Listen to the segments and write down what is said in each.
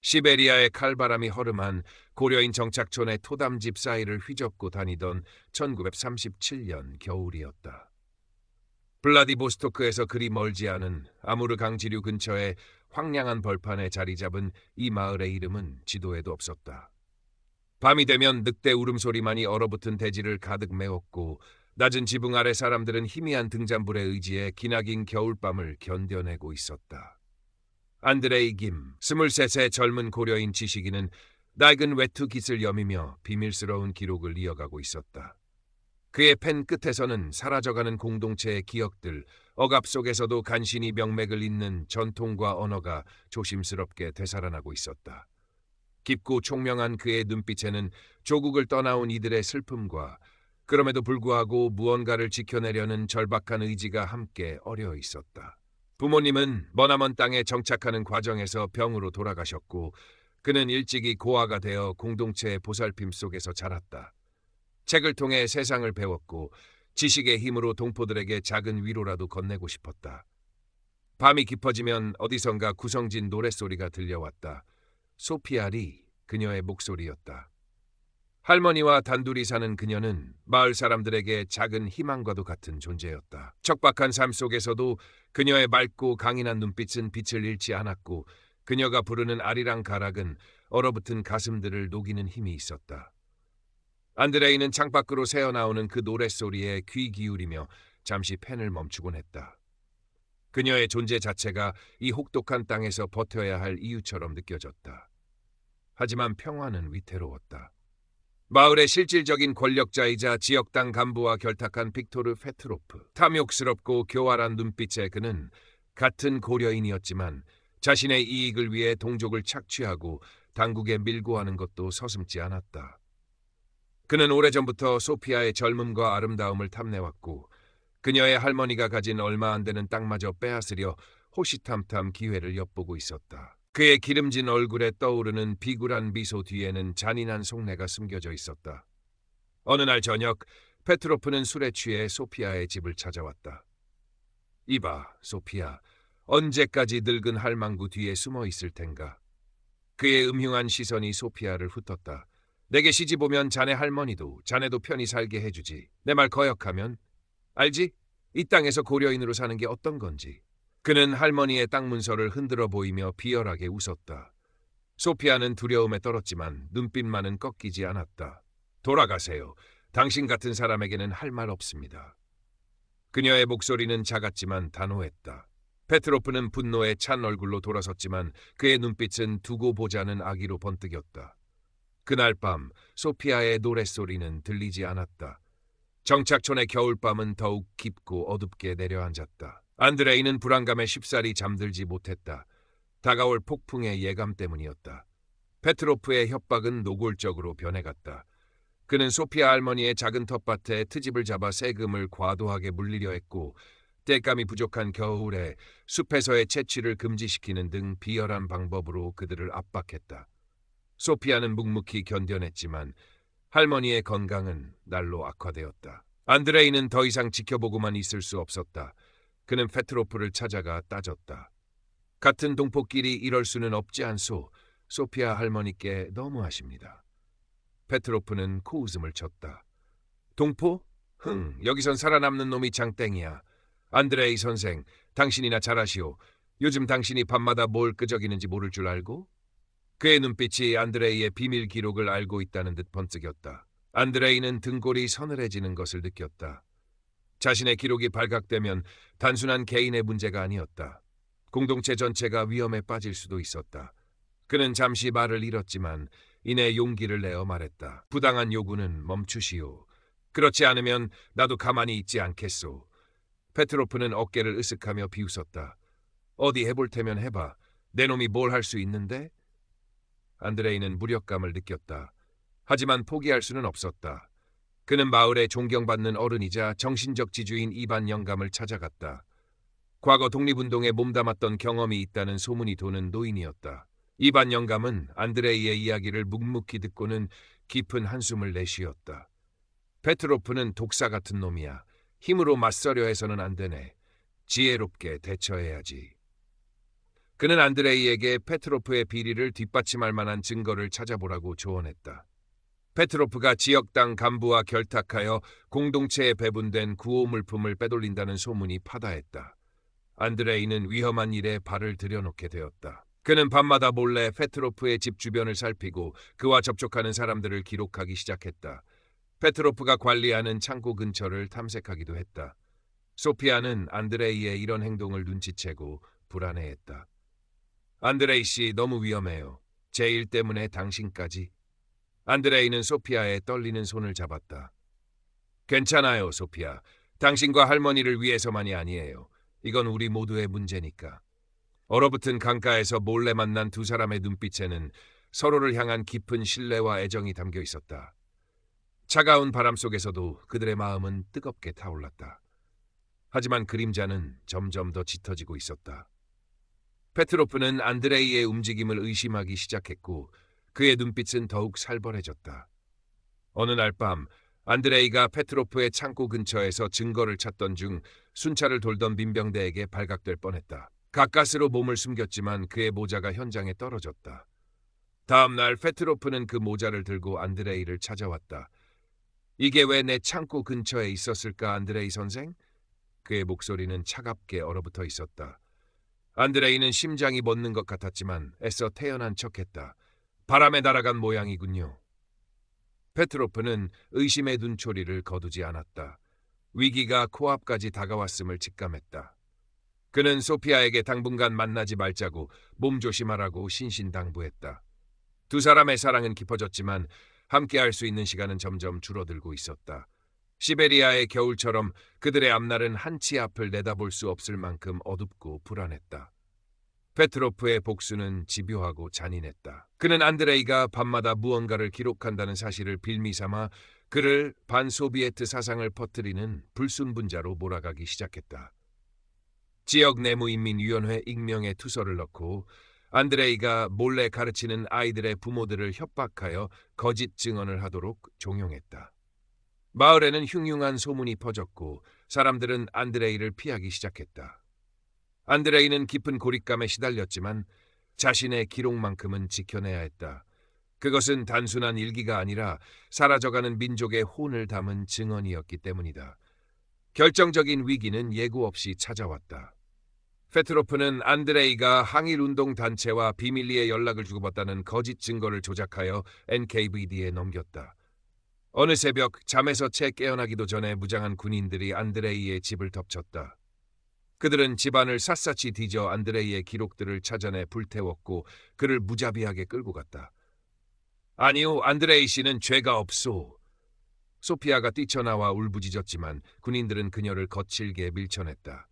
시베리아의 칼바람이 허름한 고려인 정착촌의 토담집 사이를 휘젓고 다니던 1937년 겨울이었다. 블라디보스토크에서 그리 멀지 않은 아무르 강지류 근처의 황량한 벌판에 자리 잡은 이 마을의 이름은 지도에도 없었다. 밤이 되면 늑대 울음소리만이 얼어붙은 대지를 가득 메웠고 낮은 지붕 아래 사람들은 희미한 등잔불에 의지해 기나긴 겨울밤을 견뎌내고 있었다. 안드레이 김, 23세 젊은 고려인 지식인은 낡은 외투 깃을 여미며 비밀스러운 기록을 이어가고 있었다. 그의 펜 끝에서는 사라져가는 공동체의 기억들, 억압 속에서도 간신히 명맥을 잇는 전통과 언어가 조심스럽게 되살아나고 있었다. 깊고 총명한 그의 눈빛에는 조국을 떠나온 이들의 슬픔과 그럼에도 불구하고 무언가를 지켜내려는 절박한 의지가 함께 어려 있었다. 부모님은 머나먼 땅에 정착하는 과정에서 병으로 돌아가셨고 그는 일찍이 고아가 되어 공동체의 보살핌 속에서 자랐다. 책을 통해 세상을 배웠고 지식의 힘으로 동포들에게 작은 위로라도 건네고 싶었다. 밤이 깊어지면 어디선가 구성진 노랫소리가 들려왔다. 소피아 리, 그녀의 목소리였다. 할머니와 단둘이 사는 그녀는 마을 사람들에게 작은 희망과도 같은 존재였다. 척박한 삶 속에서도 그녀의 맑고 강인한 눈빛은 빛을 잃지 않았고 그녀가 부르는 아리랑 가락은 얼어붙은 가슴들을 녹이는 힘이 있었다. 안드레이는 창밖으로 새어나오는 그 노랫소리에 귀 기울이며 잠시 펜을 멈추곤 했다. 그녀의 존재 자체가 이 혹독한 땅에서 버텨야 할 이유처럼 느껴졌다. 하지만 평화는 위태로웠다. 마을의 실질적인 권력자이자 지역당 간부와 결탁한 빅토르 페트로프. 탐욕스럽고 교활한 눈빛의 그는 같은 고려인이었지만 자신의 이익을 위해 동족을 착취하고 당국에 밀고 하는 것도 서슴지 않았다. 그는 오래전부터 소피아의 젊음과 아름다움을 탐내왔고 그녀의 할머니가 가진 얼마 안 되는 땅마저 빼앗으려 호시탐탐 기회를 엿보고 있었다. 그의 기름진 얼굴에 떠오르는 비굴한 미소 뒤에는 잔인한 속내가 숨겨져 있었다. 어느 날 저녁 페트로프는 술에 취해 소피아의 집을 찾아왔다. 이봐, 소피아, 언제까지 늙은 할망구 뒤에 숨어 있을 텐가? 그의 음흉한 시선이 소피아를 훑었다. 내게 시집 오면 자네 할머니도 자네도 편히 살게 해주지. 내 말 거역하면 알지? 이 땅에서 고려인으로 사는 게 어떤 건지. 그는 할머니의 땅 문서를 흔들어 보이며 비열하게 웃었다. 소피아는 두려움에 떨었지만 눈빛만은 꺾이지 않았다. 돌아가세요. 당신 같은 사람에게는 할 말 없습니다. 그녀의 목소리는 작았지만 단호했다. 페트로프는 분노에 찬 얼굴로 돌아섰지만 그의 눈빛은 두고 보자는 아기로 번뜩였다. 그날 밤 소피아의 노랫소리는 들리지 않았다. 정착촌의 겨울밤은 더욱 깊고 어둡게 내려앉았다. 안드레이는 불안감에 쉽사리 잠들지 못했다. 다가올 폭풍의 예감 때문이었다. 페트로프의 협박은 노골적으로 변해갔다. 그는 소피아 할머니의 작은 텃밭에 트집을 잡아 세금을 과도하게 물리려 했고 땔감이 부족한 겨울에 숲에서의 채취를 금지시키는 등 비열한 방법으로 그들을 압박했다. 소피아는 묵묵히 견뎌냈지만 할머니의 건강은 날로 악화되었다. 안드레이는 더 이상 지켜보고만 있을 수 없었다. 그는 페트로프를 찾아가 따졌다. 같은 동포끼리 이럴 수는 없지 않소. 소피아 할머니께 너무하십니다. 페트로프는 코웃음을 쳤다. 동포? 여기선 살아남는 놈이 장땡이야. 안드레이 선생, 당신이나 잘하시오. 요즘 당신이 밤마다 뭘 끄적이는지 모를 줄 알고? 그의 눈빛이 안드레이의 비밀 기록을 알고 있다는 듯 번뜩였다. 안드레이는 등골이 서늘해지는 것을 느꼈다. 자신의 기록이 발각되면 단순한 개인의 문제가 아니었다. 공동체 전체가 위험에 빠질 수도 있었다. 그는 잠시 말을 잃었지만 이내 용기를 내어 말했다. 부당한 요구는 멈추시오. 그렇지 않으면 나도 가만히 있지 않겠소. 페트로프는 어깨를 으쓱하며 비웃었다. 어디 해볼 테면 해봐. 내 놈이 뭘 할 수 있는데? 안드레이는 무력감을 느꼈다. 하지만 포기할 수는 없었다. 그는 마을에 존경받는 어른이자 정신적 지주인 이반 영감을 찾아갔다. 과거 독립운동에 몸담았던 경험이 있다는 소문이 도는 노인이었다. 이반 영감은 안드레이의 이야기를 묵묵히 듣고는 깊은 한숨을 내쉬었다. 페트로프는 독사 같은 놈이야. 힘으로 맞서려 해서는 안 되네. 지혜롭게 대처해야지. 그는 안드레이에게 페트로프의 비리를 뒷받침할 만한 증거를 찾아보라고 조언했다. 페트로프가 지역당 간부와 결탁하여 공동체에 배분된 구호 물품을 빼돌린다는 소문이 파다했다. 안드레이는 위험한 일에 발을 들여놓게 되었다. 그는 밤마다 몰래 페트로프의 집 주변을 살피고 그와 접촉하는 사람들을 기록하기 시작했다. 페트로프가 관리하는 창고 근처를 탐색하기도 했다. 소피아는 안드레이의 이런 행동을 눈치채고 불안해했다. 안드레이 씨, 너무 위험해요. 제 일 때문에 당신까지. 안드레이는 소피아의 떨리는 손을 잡았다. 괜찮아요, 소피아. 당신과 할머니를 위해서만이 아니에요. 이건 우리 모두의 문제니까. 얼어붙은 강가에서 몰래 만난 두 사람의 눈빛에는 서로를 향한 깊은 신뢰와 애정이 담겨 있었다. 차가운 바람 속에서도 그들의 마음은 뜨겁게 타올랐다. 하지만 그림자는 점점 더 짙어지고 있었다. 페트로프는 안드레이의 움직임을 의심하기 시작했고 그의 눈빛은 더욱 살벌해졌다. 어느 날 밤 안드레이가 페트로프의 창고 근처에서 증거를 찾던 중 순찰을 돌던 민병대에게 발각될 뻔했다. 가까스로 몸을 숨겼지만 그의 모자가 현장에 떨어졌다. 다음 날 페트로프는 그 모자를 들고 안드레이를 찾아왔다. 이게 왜 내 창고 근처에 있었을까, 안드레이 선생? 그의 목소리는 차갑게 얼어붙어 있었다. 안드레이는 심장이 멎는 것 같았지만 애써 태연한 척했다. 바람에 날아간 모양이군요. 페트로프는 의심의 눈초리를 거두지 않았다. 위기가 코앞까지 다가왔음을 직감했다. 그는 소피아에게 당분간 만나지 말자고 몸조심하라고 신신당부했다. 두 사람의 사랑은 깊어졌지만 함께할 수 있는 시간은 점점 줄어들고 있었다. 시베리아의 겨울처럼 그들의 앞날은 한치 앞을 내다볼 수 없을 만큼 어둡고 불안했다. 페트로프의 복수는 집요하고 잔인했다. 그는 안드레이가 밤마다 무언가를 기록한다는 사실을 빌미삼아 그를 반소비에트 사상을 퍼뜨리는 불순분자로 몰아가기 시작했다. 지역 내무인민위원회 익명의 투서를 넣고 안드레이가 몰래 가르치는 아이들의 부모들을 협박하여 거짓 증언을 하도록 종용했다. 마을에는 흉흉한 소문이 퍼졌고 사람들은 안드레이를 피하기 시작했다. 안드레이는 깊은 고립감에 시달렸지만 자신의 기록만큼은 지켜내야 했다. 그것은 단순한 일기가 아니라 사라져가는 민족의 혼을 담은 증언이었기 때문이다. 결정적인 위기는 예고 없이 찾아왔다. 페트로프는 안드레이가 항일운동단체와 비밀리에 연락을 주고받다는 거짓 증거를 조작하여 NKVD에 넘겼다. 어느 새벽 잠에서 채 깨어나기도 전에 무장한 군인들이 안드레이의 집을 덮쳤다. 그들은 집안을 샅샅이 뒤져 안드레이의 기록들을 찾아내 불태웠고 그를 무자비하게 끌고 갔다. 아니요, 안드레이 씨는 죄가 없소. 소피아가 뛰쳐나와 울부짖었지만 군인들은 그녀를 거칠게 밀쳐냈다.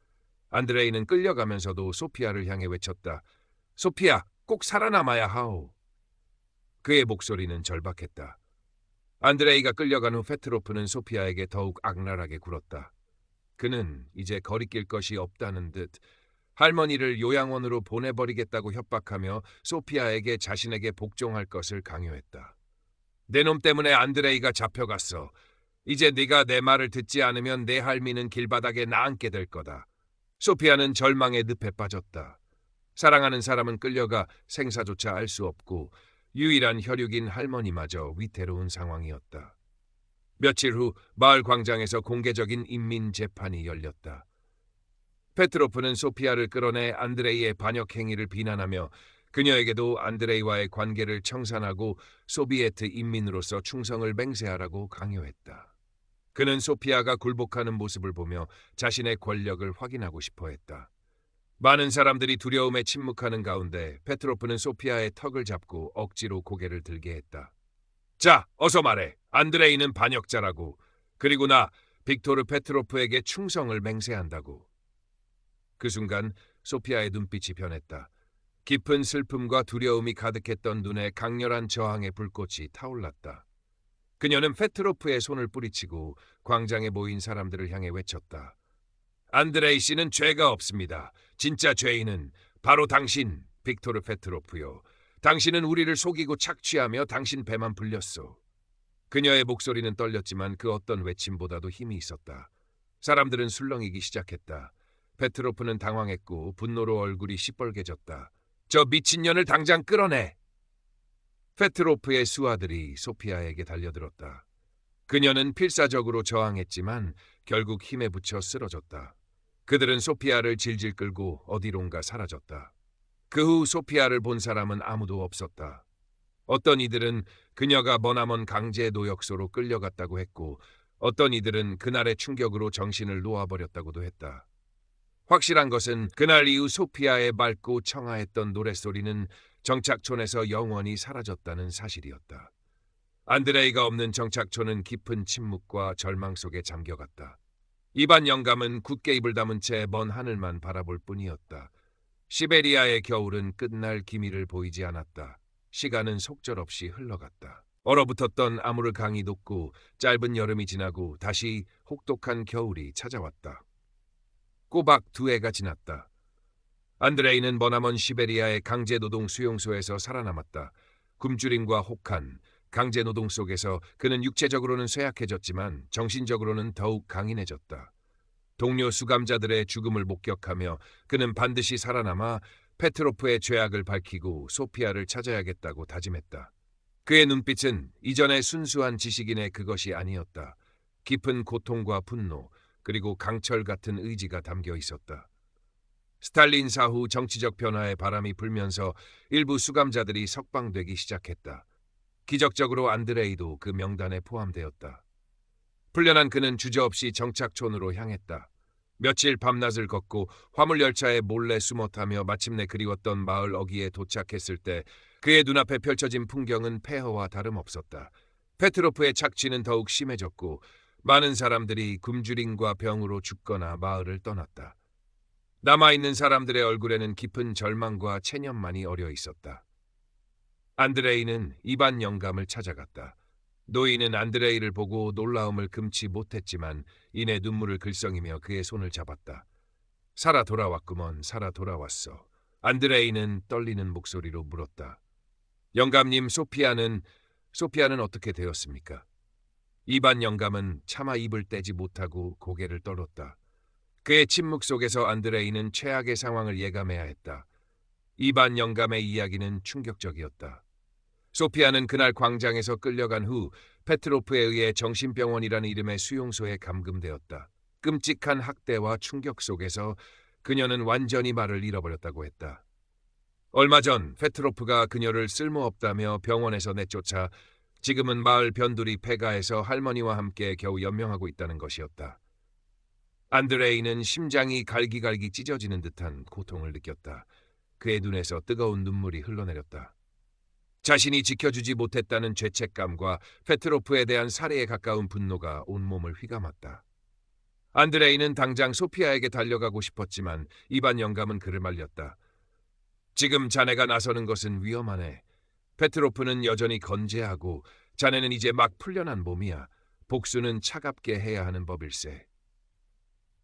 안드레이는 끌려가면서도 소피아를 향해 외쳤다. 소피아, 꼭 살아남아야 하오. 그의 목소리는 절박했다. 안드레이가 끌려간 후 페트로프는 소피아에게 더욱 악랄하게 굴었다. 그는 이제 거리낄 것이 없다는 듯 할머니를 요양원으로 보내버리겠다고 협박하며 소피아에게 자신에게 복종할 것을 강요했다. 내 놈 때문에 안드레이가 잡혀갔어. 이제 네가 내 말을 듣지 않으면 내 할미는 길바닥에 나앉게 될 거다. 소피아는 절망의 늪에 빠졌다. 사랑하는 사람은 끌려가 생사조차 알 수 없고 유일한 혈육인 할머니마저 위태로운 상황이었다. 며칠 후 마을 광장에서 공개적인 인민 재판이 열렸다. 페트로프는 소피아를 끌어내 안드레이의 반역 행위를 비난하며 그녀에게도 안드레이와의 관계를 청산하고 소비에트 인민으로서 충성을 맹세하라고 강요했다. 그는 소피아가 굴복하는 모습을 보며 자신의 권력을 확인하고 싶어 했다. 많은 사람들이 두려움에 침묵하는 가운데 페트로프는 소피아의 턱을 잡고 억지로 고개를 들게 했다. 자, 어서 말해. 안드레이는 반역자라고. 그리고 나 빅토르 페트로프에게 충성을 맹세한다고. 그 순간 소피아의 눈빛이 변했다. 깊은 슬픔과 두려움이 가득했던 눈에 강렬한 저항의 불꽃이 타올랐다. 그녀는 페트로프의 손을 뿌리치고 광장에 모인 사람들을 향해 외쳤다. 안드레이 씨는 죄가 없습니다. 진짜 죄인은 바로 당신, 빅토르 페트로프요. 당신은 우리를 속이고 착취하며 당신 배만 불렸소. 그녀의 목소리는 떨렸지만 그 어떤 외침보다도 힘이 있었다. 사람들은 술렁이기 시작했다. 페트로프는 당황했고 분노로 얼굴이 시뻘개졌다. 저 미친년을 당장 끌어내! 페트로프의 수하들이 소피아에게 달려들었다. 그녀는 필사적으로 저항했지만 결국 힘에 부쳐 쓰러졌다. 그들은 소피아를 질질 끌고 어디론가 사라졌다. 그 후 소피아를 본 사람은 아무도 없었다. 어떤 이들은 그녀가 머나먼 강제 노역소로 끌려갔다고 했고, 어떤 이들은 그날의 충격으로 정신을 놓아버렸다고도 했다. 확실한 것은 그날 이후 소피아의 맑고 청아했던 노랫소리는 정착촌에서 영원히 사라졌다는 사실이었다. 안드레이가 없는 정착촌은 깊은 침묵과 절망 속에 잠겨갔다. 이반 영감은 굳게 입을 다문 채 먼 하늘만 바라볼 뿐이었다. 시베리아의 겨울은 끝날 기미를 보이지 않았다. 시간은 속절없이 흘러갔다. 얼어붙었던 아무르 강이 녹고 짧은 여름이 지나고 다시 혹독한 겨울이 찾아왔다. 꼬박 2해가 지났다. 안드레이는 머나먼 시베리아의 강제노동 수용소에서 살아남았다. 굶주림과 혹한, 강제노동 속에서 그는 육체적으로는 쇠약해졌지만 정신적으로는 더욱 강인해졌다. 동료 수감자들의 죽음을 목격하며 그는 반드시 살아남아 페트로프의 죄악을 밝히고 소피아를 찾아야겠다고 다짐했다. 그의 눈빛은 이전의 순수한 지식인의 그것이 아니었다. 깊은 고통과 분노, 그리고 강철 같은 의지가 담겨 있었다. 스탈린 사후 정치적 변화의 바람이 불면서 일부 수감자들이 석방되기 시작했다. 기적적으로 안드레이도 그 명단에 포함되었다. 풀려난 그는 주저없이 정착촌으로 향했다. 며칠 밤낮을 걷고 화물열차에 몰래 숨어 타며 마침내 그리웠던 마을 어귀에 도착했을 때 그의 눈앞에 펼쳐진 풍경은 폐허와 다름없었다. 페트로프의 착취는 더욱 심해졌고 많은 사람들이 굶주림과 병으로 죽거나 마을을 떠났다. 남아있는 사람들의 얼굴에는 깊은 절망과 체념만이 어려 있었다. 안드레이는 이반 영감을 찾아갔다. 노인은 안드레이를 보고 놀라움을 금치 못했지만 이내 눈물을 글썽이며 그의 손을 잡았다. 살아 돌아왔구먼, 살아 돌아왔어. 안드레이는 떨리는 목소리로 물었다. 영감님, 소피아는 어떻게 되었습니까? 이반 영감은 차마 입을 떼지 못하고 고개를 떨었다. 그의 침묵 속에서 안드레이는 최악의 상황을 예감해야 했다. 이반 영감의 이야기는 충격적이었다. 소피아는 그날 광장에서 끌려간 후 페트로프에 의해 정신병원이라는 이름의 수용소에 감금되었다. 끔찍한 학대와 충격 속에서 그녀는 완전히 말을 잃어버렸다고 했다. 얼마 전 페트로프가 그녀를 쓸모없다며 병원에서 내쫓아 지금은 마을 변두리 폐가에서 할머니와 함께 겨우 연명하고 있다는 것이었다. 안드레이는 심장이 갈기갈기 찢어지는 듯한 고통을 느꼈다. 그의 눈에서 뜨거운 눈물이 흘러내렸다. 자신이 지켜주지 못했다는 죄책감과 페트로프에 대한 살해에 가까운 분노가 온몸을 휘감았다. 안드레이는 당장 소피아에게 달려가고 싶었지만 이반 영감은 그를 말렸다. 지금 자네가 나서는 것은 위험하네. 페트로프는 여전히 건재하고 자네는 이제 막 풀려난 몸이야. 복수는 차갑게 해야 하는 법일세.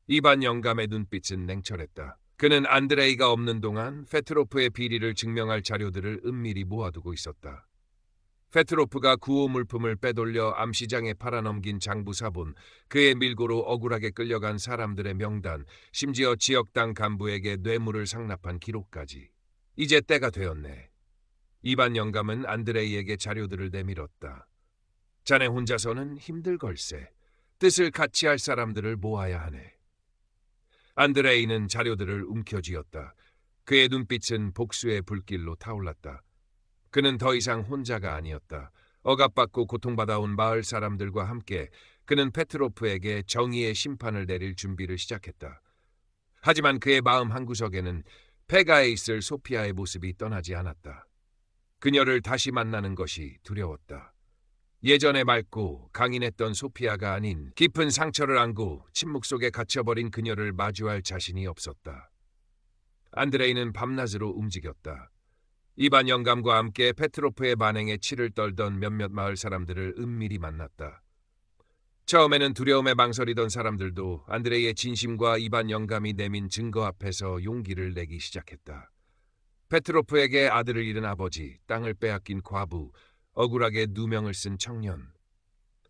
이반 영감의 눈빛은 냉철했다. 그는 안드레이가 없는 동안 페트로프의 비리를 증명할 자료들을 은밀히 모아두고 있었다. 페트로프가 구호 물품을 빼돌려 암시장에 팔아넘긴 장부사본, 그의 밀고로 억울하게 끌려간 사람들의 명단, 심지어 지역당 간부에게 뇌물을 상납한 기록까지. 이제 때가 되었네. 이반 영감은 안드레이에게 자료들을 내밀었다. 자네 혼자서는 힘들 걸세. 뜻을 같이 할 사람들을 모아야 하네. 안드레이는 자료들을 움켜쥐었다. 그의 눈빛은 복수의 불길로 타올랐다. 그는 더 이상 혼자가 아니었다. 억압받고 고통받아온 마을 사람들과 함께 그는 페트로프에게 정의의 심판을 내릴 준비를 시작했다. 하지만 그의 마음 한구석에는 폐가에 있을 소피아의 모습이 떠나지 않았다. 그녀를 다시 만나는 것이 두려웠다. 예전에 맑고 강인했던 소피아가 아닌 깊은 상처를 안고 침묵 속에 갇혀버린 그녀를 마주할 자신이 없었다. 안드레이는 밤낮으로 움직였다. 이반 영감과 함께 페트로프의 만행에 치를 떨던 몇몇 마을 사람들을 은밀히 만났다. 처음에는 두려움에 망설이던 사람들도 안드레이의 진심과 이반 영감이 내민 증거 앞에서 용기를 내기 시작했다. 페트로프에게 아들을 잃은 아버지, 땅을 빼앗긴 과부, 억울하게 누명을 쓴 청년.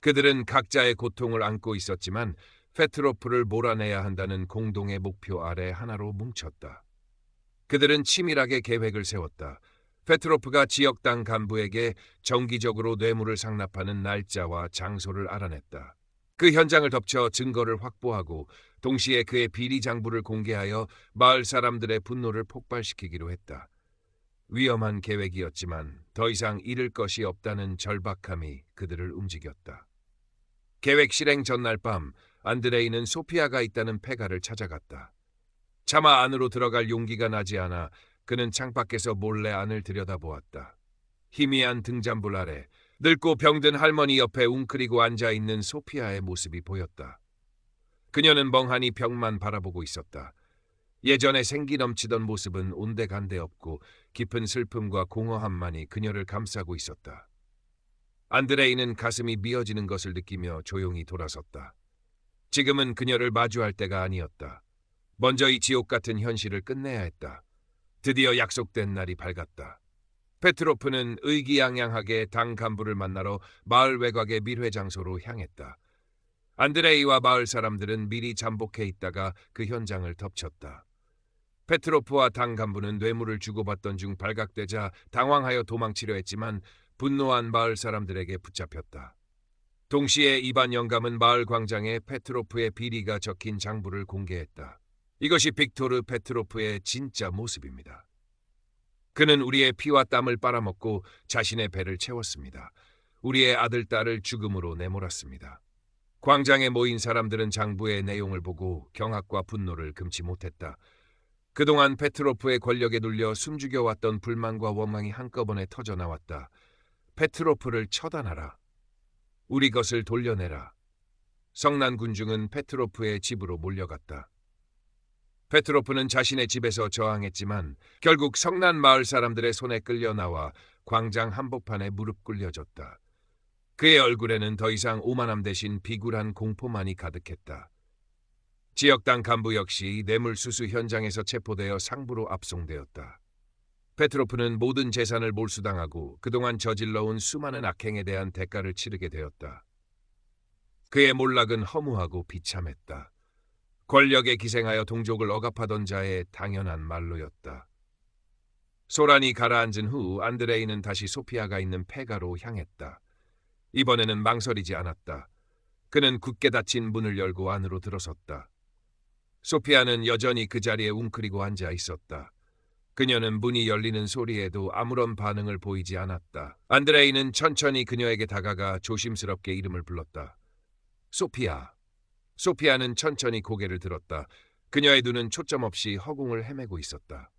그들은 각자의 고통을 안고 있었지만 페트로프를 몰아내야 한다는 공동의 목표 아래 하나로 뭉쳤다. 그들은 치밀하게 계획을 세웠다. 페트로프가 지역당 간부에게 정기적으로 뇌물을 상납하는 날짜와 장소를 알아냈다. 그 현장을 덮쳐 증거를 확보하고 동시에 그의 비리 장부를 공개하여 마을 사람들의 분노를 폭발시키기로 했다. 위험한 계획이었지만 더 이상 잃을 것이 없다는 절박함이 그들을 움직였다. 계획 실행 전날 밤 안드레이는 소피아가 있다는 폐가를 찾아갔다. 차마 안으로 들어갈 용기가 나지 않아 그는 창밖에서 몰래 안을 들여다보았다. 희미한 등잔불 아래 늙고 병든 할머니 옆에 웅크리고 앉아있는 소피아의 모습이 보였다. 그녀는 멍하니 벽만 바라보고 있었다. 예전에 생기 넘치던 모습은 온데간데 없고 깊은 슬픔과 공허함만이 그녀를 감싸고 있었다. 안드레이는 가슴이 미어지는 것을 느끼며 조용히 돌아섰다. 지금은 그녀를 마주할 때가 아니었다. 먼저 이 지옥 같은 현실을 끝내야 했다. 드디어 약속된 날이 밝았다. 페트로프는 의기양양하게 당 간부를 만나러 마을 외곽의 밀회 장소로 향했다. 안드레이와 마을 사람들은 미리 잠복해 있다가 그 현장을 덮쳤다. 페트로프와 당 간부는 뇌물을 주고받던 중 발각되자 당황하여 도망치려 했지만 분노한 마을 사람들에게 붙잡혔다. 동시에 이반 영감은 마을 광장에 페트로프의 비리가 적힌 장부를 공개했다. 이것이 빅토르 페트로프의 진짜 모습입니다. 그는 우리의 피와 땀을 빨아먹고 자신의 배를 채웠습니다. 우리의 아들, 딸을 죽음으로 내몰았습니다. 광장에 모인 사람들은 장부의 내용을 보고 경악과 분노를 금치 못했다. 그동안 페트로프의 권력에 눌려 숨죽여왔던 불만과 원망이 한꺼번에 터져나왔다. 페트로프를 처단하라. 우리 것을 돌려내라. 성난 군중은 페트로프의 집으로 몰려갔다. 페트로프는 자신의 집에서 저항했지만 결국 성난 마을 사람들의 손에 끌려 나와 광장 한복판에 무릎 꿇려졌다. 그의 얼굴에는 더 이상 오만함 대신 비굴한 공포만이 가득했다. 지역당 간부 역시 뇌물수수 현장에서 체포되어 상부로 압송되었다. 페트로프는 모든 재산을 몰수당하고 그동안 저질러온 수많은 악행에 대한 대가를 치르게 되었다. 그의 몰락은 허무하고 비참했다. 권력에 기생하여 동족을 억압하던 자의 당연한 말로였다. 소란이 가라앉은 후 안드레이는 다시 소피아가 있는 폐가로 향했다. 이번에는 망설이지 않았다. 그는 굳게 닫힌 문을 열고 안으로 들어섰다. 소피아는 여전히 그 자리에 웅크리고 앉아 있었다. 그녀는 문이 열리는 소리에도 아무런 반응을 보이지 않았다. 안드레이는 천천히 그녀에게 다가가 조심스럽게 이름을 불렀다. 소피아. 소피아는 천천히 고개를 들었다. 그녀의 눈은 초점 없이 허공을 헤매고 있었다.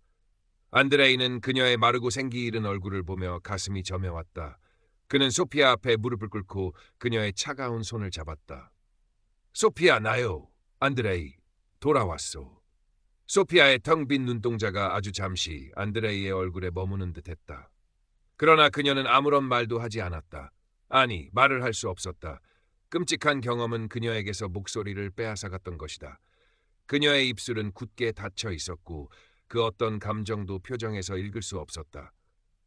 안드레이는 그녀의 마르고 생기 잃은 얼굴을 보며 가슴이 저며왔다. 그는 소피아 앞에 무릎을 꿇고 그녀의 차가운 손을 잡았다. 소피아, 나요. 안드레이, 돌아왔소. 소피아의 텅 빈 눈동자가 아주 잠시 안드레이의 얼굴에 머무는 듯했다. 그러나 그녀는 아무런 말도 하지 않았다. 아니, 말을 할 수 없었다. 끔찍한 경험은 그녀에게서 목소리를 빼앗아갔던 것이다. 그녀의 입술은 굳게 닫혀 있었고 그 어떤 감정도 표정에서 읽을 수 없었다.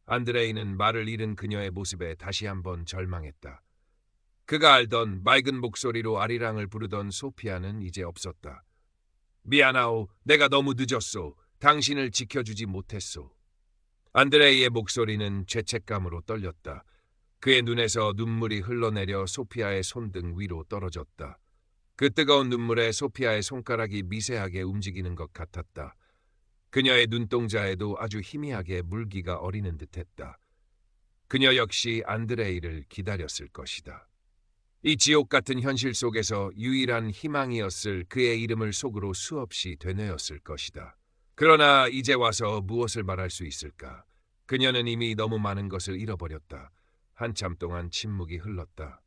안드레이는 말을 잃은 그녀의 모습에 다시 한번 절망했다. 그가 알던 맑은 목소리로 아리랑을 부르던 소피아는 이제 없었다. 미안하오. 내가 너무 늦었소. 당신을 지켜주지 못했소. 안드레이의 목소리는 죄책감으로 떨렸다. 그의 눈에서 눈물이 흘러내려 소피아의 손등 위로 떨어졌다. 그 뜨거운 눈물에 소피아의 손가락이 미세하게 움직이는 것 같았다. 그녀의 눈동자에도 아주 희미하게 물기가 어리는 듯했다. 그녀 역시 안드레이를 기다렸을 것이다. 이 지옥 같은 현실 속에서 유일한 희망이었을 그의 이름을 속으로 수없이 되뇌었을 것이다. 그러나 이제 와서 무엇을 말할 수 있을까? 그녀는 이미 너무 많은 것을 잃어버렸다. 한참 동안 침묵이 흘렀다.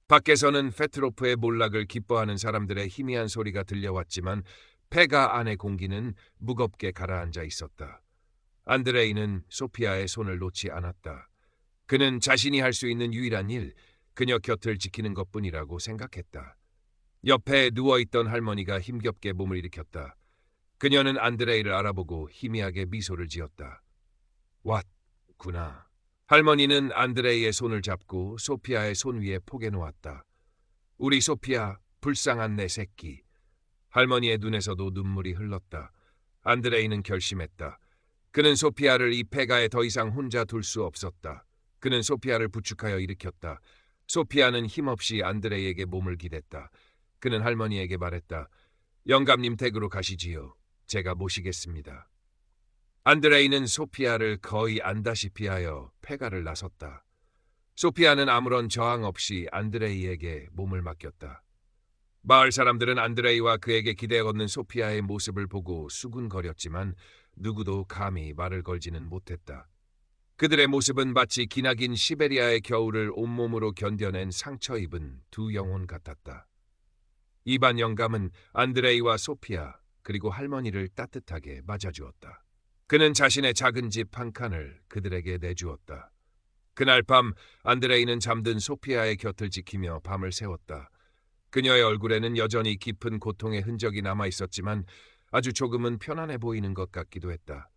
밖에서는 페트로프의 몰락을 기뻐하는 사람들의 희미한 소리가 들려왔지만 폐가 안의 공기는 무겁게 가라앉아 있었다. 안드레이는 소피아의 손을 놓지 않았다. 그는 자신이 할 수 있는 유일한 일, 그녀 곁을 지키는 것뿐이라고 생각했다. 옆에 누워있던 할머니가 힘겹게 몸을 일으켰다. 그녀는 안드레이를 알아보고 희미하게 미소를 지었다. 왔구나. 할머니는 안드레이의 손을 잡고 소피아의 손 위에 포개 놓았다. 우리 소피아, 불쌍한 내 새끼. 할머니의 눈에서도 눈물이 흘렀다. 안드레이는 결심했다. 그는 소피아를 이 폐가에 더 이상 혼자 둘 수 없었다. 그는 소피아를 부축하여 일으켰다. 소피아는 힘없이 안드레이에게 몸을 기댔다. 그는 할머니에게 말했다. 영감님 댁으로 가시지요. 제가 모시겠습니다. 안드레이는 소피아를 거의 안다시피 하여 폐가를 나섰다. 소피아는 아무런 저항 없이 안드레이에게 몸을 맡겼다. 마을 사람들은 안드레이와 그에게 기대 걷는 소피아의 모습을 보고 수군거렸지만 누구도 감히 말을 걸지는 못했다. 그들의 모습은 마치 기나긴 시베리아의 겨울을 온몸으로 견뎌낸 상처 입은 두 영혼 같았다. 이반 영감은 안드레이와 소피아 그리고 할머니를 따뜻하게 맞아주었다. 그는 자신의 작은 집 한 칸을 그들에게 내주었다. 그날 밤 안드레이는 잠든 소피아의 곁을 지키며 밤을 새웠다. 그녀의 얼굴에는 여전히 깊은 고통의 흔적이 남아있었지만 아주 조금은 편안해 보이는 것 같기도 했다.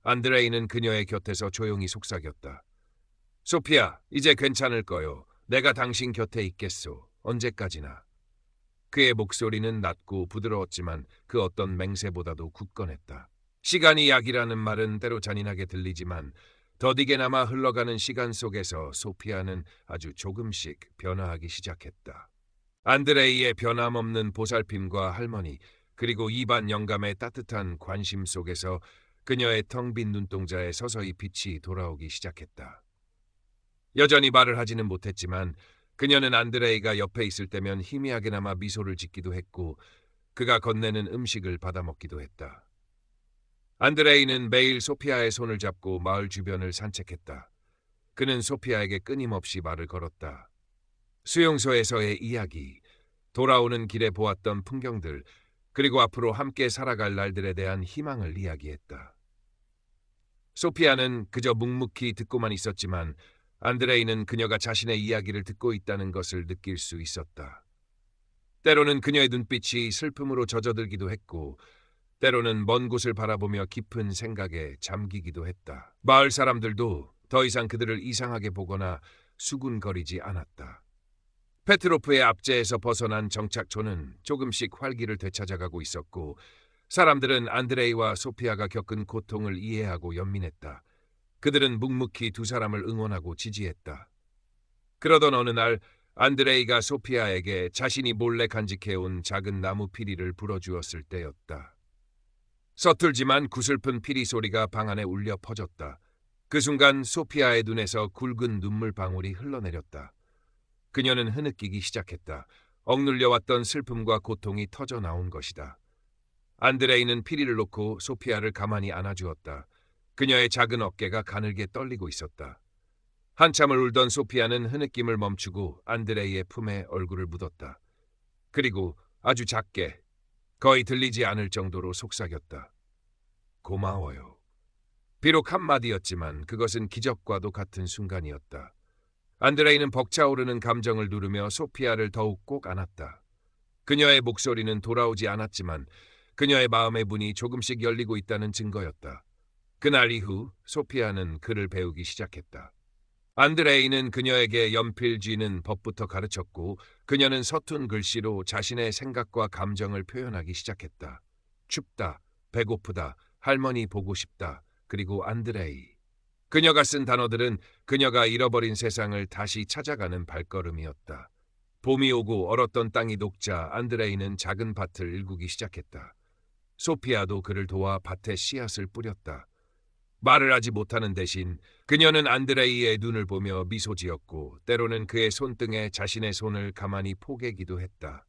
안드레이는 그녀의 곁에서 조용히 속삭였다. 소피아, 이제 괜찮을 거요. 내가 당신 곁에 있겠소. 언제까지나. 그의 목소리는 낮고 부드러웠지만 그 어떤 맹세보다도 굳건했다. 시간이 약이라는 말은 때로 잔인하게 들리지만 더디게나마 흘러가는 시간 속에서 소피아는 아주 조금씩 변화하기 시작했다. 안드레이의 변함없는 보살핌과 할머니 그리고 이반 영감의 따뜻한 관심 속에서 그녀의 텅 빈 눈동자에 서서히 빛이 돌아오기 시작했다. 여전히 말을 하지는 못했지만 그녀는 안드레이가 옆에 있을 때면 희미하게나마 미소를 짓기도 했고 그가 건네는 음식을 받아먹기도 했다. 안드레이는 매일 소피아의 손을 잡고 마을 주변을 산책했다. 그는 소피아에게 끊임없이 말을 걸었다. 수용소에서의 이야기, 돌아오는 길에 보았던 풍경들, 그리고 앞으로 함께 살아갈 날들에 대한 희망을 이야기했다. 소피아는 그저 묵묵히 듣고만 있었지만 안드레이는 그녀가 자신의 이야기를 듣고 있다는 것을 느낄 수 있었다. 때로는 그녀의 눈빛이 슬픔으로 젖어들기도 했고 때로는 먼 곳을 바라보며 깊은 생각에 잠기기도 했다. 마을 사람들도 더 이상 그들을 이상하게 보거나 수군거리지 않았다. 페트로프의 압제에서 벗어난 정착촌은 조금씩 활기를 되찾아가고 있었고 사람들은 안드레이와 소피아가 겪은 고통을 이해하고 연민했다. 그들은 묵묵히 두 사람을 응원하고 지지했다. 그러던 어느 날 안드레이가 소피아에게 자신이 몰래 간직해온 작은 나무 피리를 불어주었을 때였다. 서툴지만 구슬픈 피리 소리가 방 안에 울려 퍼졌다. 그 순간 소피아의 눈에서 굵은 눈물 방울이 흘러내렸다. 그녀는 흐느끼기 시작했다. 억눌려왔던 슬픔과 고통이 터져 나온 것이다. 안드레이는 피리를 놓고 소피아를 가만히 안아주었다. 그녀의 작은 어깨가 가늘게 떨리고 있었다. 한참을 울던 소피아는 흐느낌을 멈추고 안드레이의 품에 얼굴을 묻었다. 그리고 아주 작게, 거의 들리지 않을 정도로 속삭였다. 고마워요. 비록 한마디였지만 그것은 기적과도 같은 순간이었다. 안드레이는 벅차오르는 감정을 누르며 소피아를 더욱 꼭 안았다. 그녀의 목소리는 돌아오지 않았지만 그녀의 마음의 문이 조금씩 열리고 있다는 증거였다. 그날 이후 소피아는 글을 배우기 시작했다. 안드레이는 그녀에게 연필 쥐는 법부터 가르쳤고 그녀는 서툰 글씨로 자신의 생각과 감정을 표현하기 시작했다. 춥다, 배고프다, 할머니 보고 싶다, 그리고 안드레이. 그녀가 쓴 단어들은 그녀가 잃어버린 세상을 다시 찾아가는 발걸음이었다. 봄이 오고 얼었던 땅이 녹자 안드레이는 작은 밭을 일구기 시작했다. 소피아도 그를 도와 밭에 씨앗을 뿌렸다. 말을 하지 못하는 대신 그녀는 안드레이의 눈을 보며 미소 지었고 때로는 그의 손등에 자신의 손을 가만히 포개기도 했다.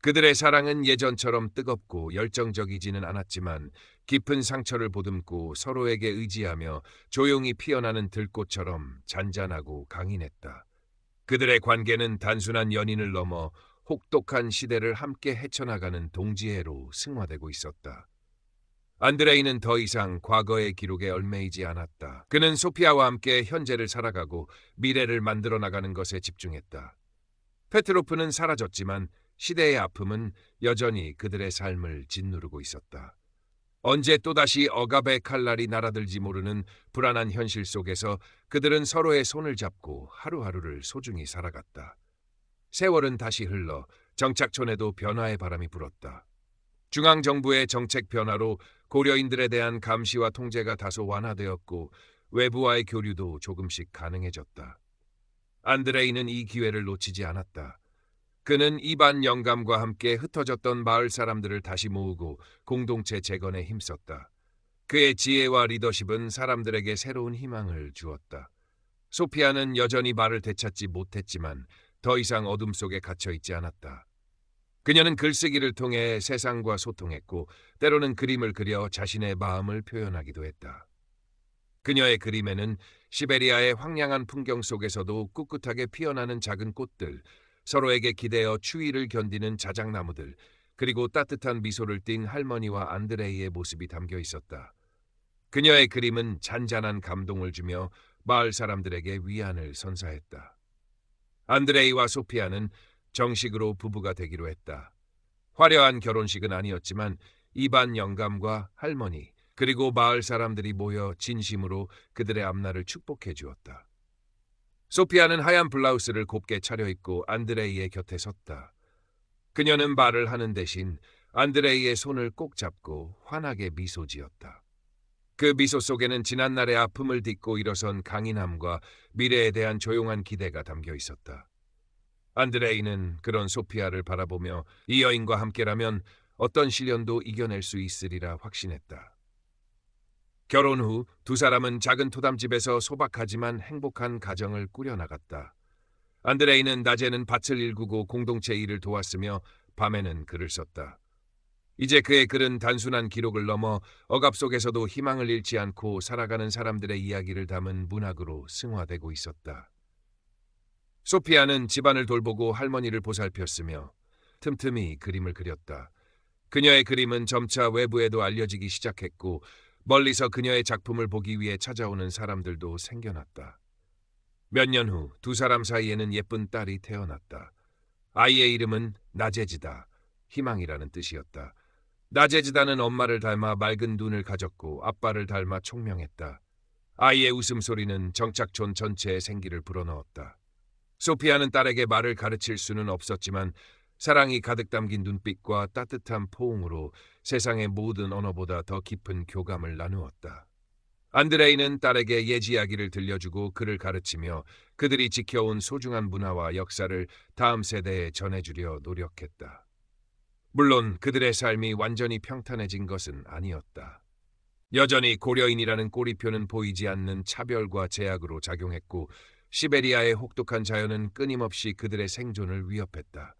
그들의 사랑은 예전처럼 뜨겁고 열정적이지는 않았지만 깊은 상처를 보듬고 서로에게 의지하며 조용히 피어나는 들꽃처럼 잔잔하고 강인했다. 그들의 관계는 단순한 연인을 넘어 혹독한 시대를 함께 헤쳐나가는 동지애로 승화되고 있었다. 안드레이는 더 이상 과거의 기록에 얽매이지 않았다. 그는 소피아와 함께 현재를 살아가고 미래를 만들어 나가는 것에 집중했다. 페트로프는 사라졌지만 시대의 아픔은 여전히 그들의 삶을 짓누르고 있었다. 언제 또다시 억압의 칼날이 날아들지 모르는 불안한 현실 속에서 그들은 서로의 손을 잡고 하루하루를 소중히 살아갔다. 세월은 다시 흘러 정착촌에도 변화의 바람이 불었다. 중앙정부의 정책 변화로 고려인들에 대한 감시와 통제가 다소 완화되었고 외부와의 교류도 조금씩 가능해졌다. 안드레이는 이 기회를 놓치지 않았다. 그는 이반 영감과 함께 흩어졌던 마을 사람들을 다시 모으고 공동체 재건에 힘썼다. 그의 지혜와 리더십은 사람들에게 새로운 희망을 주었다. 소피아는 여전히 말을 되찾지 못했지만 더 이상 어둠 속에 갇혀 있지 않았다. 그녀는 글쓰기를 통해 세상과 소통했고 때로는 그림을 그려 자신의 마음을 표현하기도 했다. 그녀의 그림에는 시베리아의 황량한 풍경 속에서도 꿋꿋하게 피어나는 작은 꽃들, 서로에게 기대어 추위를 견디는 자작나무들, 그리고 따뜻한 미소를 띤 할머니와 안드레이의 모습이 담겨 있었다. 그녀의 그림은 잔잔한 감동을 주며 마을 사람들에게 위안을 선사했다. 안드레이와 소피아는 정식으로 부부가 되기로 했다. 화려한 결혼식은 아니었지만 이반 영감과 할머니 그리고 마을 사람들이 모여 진심으로 그들의 앞날을 축복해 주었다. 소피아는 하얀 블라우스를 곱게 차려입고 안드레이의 곁에 섰다. 그녀는 말을 하는 대신 안드레이의 손을 꼭 잡고 환하게 미소 지었다. 그 미소 속에는 지난날의 아픔을 딛고 일어선 강인함과 미래에 대한 조용한 기대가 담겨 있었다. 안드레이는 그런 소피아를 바라보며 이 여인과 함께라면 어떤 시련도 이겨낼 수 있으리라 확신했다. 결혼 후 두 사람은 작은 토담집에서 소박하지만 행복한 가정을 꾸려나갔다. 안드레이는 낮에는 밭을 일구고 공동체 일을 도왔으며 밤에는 글을 썼다. 이제 그의 글은 단순한 기록을 넘어 억압 속에서도 희망을 잃지 않고 살아가는 사람들의 이야기를 담은 문학으로 승화되고 있었다. 소피아는 집안을 돌보고 할머니를 보살폈으며 틈틈이 그림을 그렸다. 그녀의 그림은 점차 외부에도 알려지기 시작했고 멀리서 그녀의 작품을 보기 위해 찾아오는 사람들도 생겨났다. 몇 년 후 두 사람 사이에는 예쁜 딸이 태어났다. 아이의 이름은 나제지다, 희망이라는 뜻이었다. 나제지다는 엄마를 닮아 맑은 눈을 가졌고 아빠를 닮아 총명했다. 아이의 웃음소리는 정착촌 전체에 생기를 불어넣었다. 소피아는 딸에게 말을 가르칠 수는 없었지만 사랑이 가득 담긴 눈빛과 따뜻한 포옹으로 세상의 모든 언어보다 더 깊은 교감을 나누었다. 안드레이는 딸에게 옛 이야기를 들려주고 그를 가르치며 그들이 지켜온 소중한 문화와 역사를 다음 세대에 전해주려 노력했다. 물론 그들의 삶이 완전히 평탄해진 것은 아니었다. 여전히 고려인이라는 꼬리표는 보이지 않는 차별과 제약으로 작용했고 시베리아의 혹독한 자연은 끊임없이 그들의 생존을 위협했다.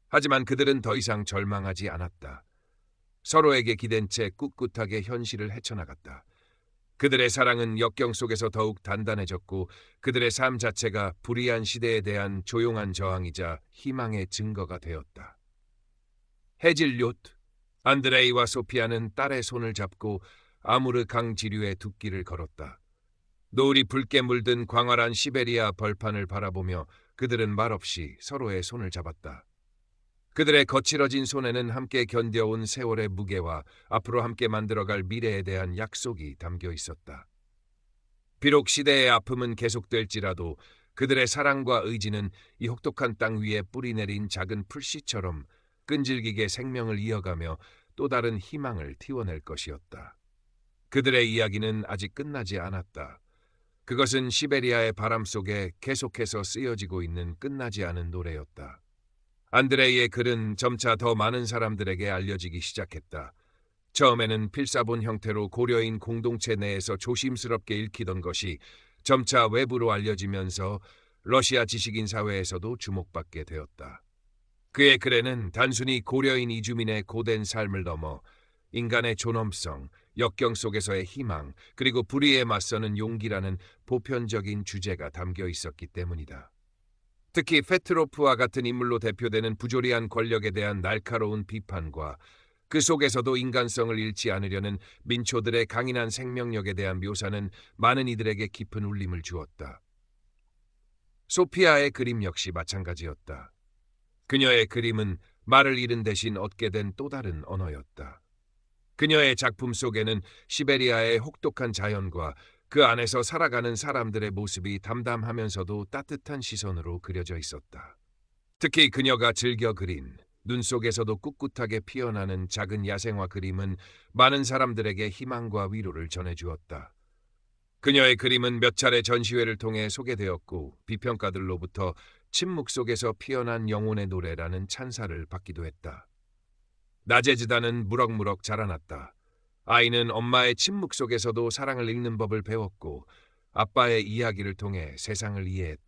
하지만 그들은 더 이상 절망하지 않았다. 서로에게 기댄 채 꿋꿋하게 현실을 헤쳐나갔다. 그들의 사랑은 역경 속에서 더욱 단단해졌고 그들의 삶 자체가 불의한 시대에 대한 조용한 저항이자 희망의 증거가 되었다. 해질 요트, 안드레이와 소피아는 딸의 손을 잡고 아무르 강 지류의 둑길을 걸었다. 노을이 붉게 물든 광활한 시베리아 벌판을 바라보며 그들은 말없이 서로의 손을 잡았다. 그들의 거칠어진 손에는 함께 견뎌온 세월의 무게와 앞으로 함께 만들어갈 미래에 대한 약속이 담겨 있었다. 비록 시대의 아픔은 계속될지라도 그들의 사랑과 의지는 이 혹독한 땅 위에 뿌리내린 작은 풀씨처럼 끈질기게 생명을 이어가며 또 다른 희망을 틔워낼 것이었다. 그들의 이야기는 아직 끝나지 않았다. 그것은 시베리아의 바람 속에 계속해서 쓰여지고 있는 끝나지 않은 노래였다. 안드레이의 글은 점차 더 많은 사람들에게 알려지기 시작했다. 처음에는 필사본 형태로 고려인 공동체 내에서 조심스럽게 읽히던 것이 점차 외부로 알려지면서 러시아 지식인 사회에서도 주목받게 되었다. 그의 글에는 단순히 고려인 이주민의 고된 삶을 넘어 인간의 존엄성, 역경 속에서의 희망, 그리고 불의에 맞서는 용기라는 보편적인 주제가 담겨 있었기 때문이다. 특히 페트로프와 같은 인물로 대표되는 부조리한 권력에 대한 날카로운 비판과 그 속에서도 인간성을 잃지 않으려는 민초들의 강인한 생명력에 대한 묘사는 많은 이들에게 깊은 울림을 주었다. 소피아의 그림 역시 마찬가지였다. 그녀의 그림은 말을 잃은 대신 얻게 된 또 다른 언어였다. 그녀의 작품 속에는 시베리아의 혹독한 자연과 그 안에서 살아가는 사람들의 모습이 담담하면서도 따뜻한 시선으로 그려져 있었다. 특히 그녀가 즐겨 그린 눈 속에서도 꿋꿋하게 피어나는 작은 야생화 그림은 많은 사람들에게 희망과 위로를 전해주었다. 그녀의 그림은 몇 차례 전시회를 통해 소개되었고 비평가들로부터 침묵 속에서 피어난 영혼의 노래라는 찬사를 받기도 했다. 나제즈다는 무럭무럭 자라났다. 아이는 엄마의 침묵 속에서도 사랑을 읽는 법을 배웠고 아빠의 이야기를 통해 세상을 이해했다.